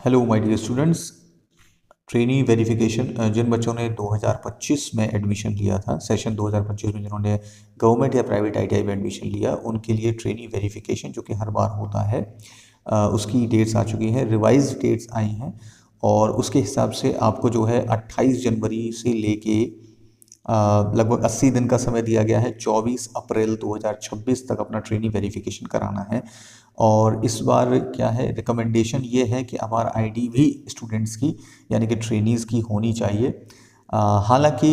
Hello my dear students. Trainee verification जिन बच्चों ने 2025 में एडमिशन लिया था, सेशन 2025 में जिन्होंने गवर्नमेंट या प्राइवेट आईटीआई में एडमिशन लिया, उनके लिए ट्रेनी वेरिफिकेशन जो कि हर बार होता है, उसकी डेट्स आ चुकी हैं, रिवाइज डेट्स आई हैं। और उसके हिसाब से आपको जो है 28 जनवरी से लेके लगभग 80 दिन का समय दिया गया है। 24 अप्रैल 2026 तक अपना ट्रेनी वेरिफिकेशन कराना है। और इस बार क्या है, रिकमेंडेशन ये है कि हमारा आईडी भी स्टूडेंट्स की यानी कि ट्रेनीज़ की होनी चाहिए। हालांकि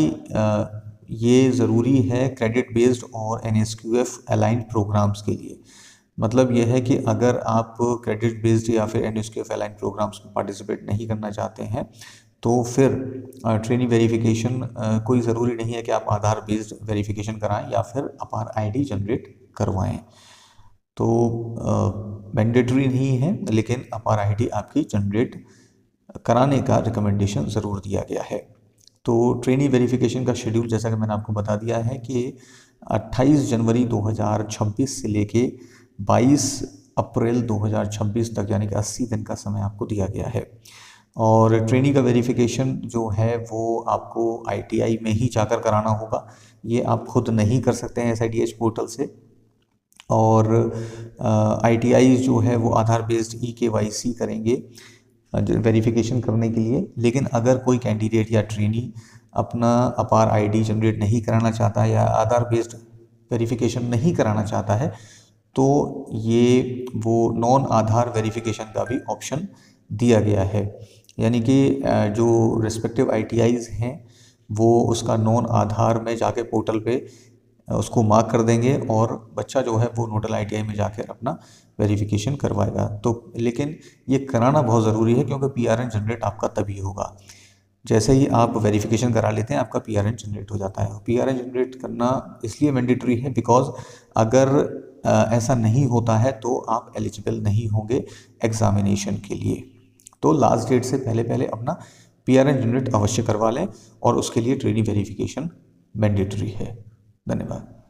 ये ज़रूरी है क्रेडिट बेस्ड और एनएसक्यूएफ अलाइंड प्रोग्राम्स के लिए। मतलब यह है कि अगर आप क्रेडिट बेस्ड या फिर एनएसक्यूएफ अलाइंड प्रोग्राम्स में पार्टिसिपेट नहीं करना चाहते हैं तो फिर ट्रेनी वेरिफिकेशन कोई ज़रूरी नहीं है कि आप आधार बेस्ड वेरिफिकेशन कराएं या फिर अपार आईडी जनरेट करवाएं। तो मैंडेटरी नहीं है, लेकिन अपार आईडी आपकी जनरेट कराने का रिकमेंडेशन ज़रूर दिया गया है। तो ट्रेनी वेरिफिकेशन का शेड्यूल जैसा कि मैंने आपको बता दिया है कि 28 जनवरी 2026 से लेके 22 अप्रैल 2026 तक यानी कि 80 दिन का समय आपको दिया गया है। और ट्रेनी का वेरिफिकेशन जो है वो आपको आईटीआई में ही जाकर कराना होगा, ये आप खुद नहीं कर सकते हैं SIDH पोर्टल से। और आईटीआई जो है वो आधार बेस्ड EKYC करेंगे वेरिफिकेशन करने के लिए। लेकिन अगर कोई कैंडिडेट या ट्रेनी अपना अपार आईडी जनरेट नहीं कराना चाहता है या आधार बेस्ड वेरिफिकेशन नहीं कराना चाहता है तो ये वो नॉन आधार वेरिफिकेशन का भी ऑप्शन दिया गया है। यानी कि जो रिस्पेक्टिव ITIs हैं वो उसका नॉन आधार में जाके पोर्टल पे उसको मार्क कर देंगे और बच्चा जो है वो नोडल ITI में जाकर अपना वेरिफिकेशन करवाएगा। तो लेकिन ये कराना बहुत ज़रूरी है क्योंकि PRN जनरेट आपका तभी होगा जैसे ही आप वेरिफिकेशन करा लेते हैं, आपका PRN जनरेट हो जाता है। PRN जनरेट करना इसलिए मैंडेटरी है बिकॉज अगर ऐसा नहीं होता है तो आप एलिजिबल नहीं होंगे एग्ज़ामिनेशन के लिए। तो लास्ट डेट से पहले पहले अपना PRN जनरेट अवश्य करवा लें और उसके लिए ट्रेनी वेरिफिकेशन मैंडेटरी है। धन्यवाद।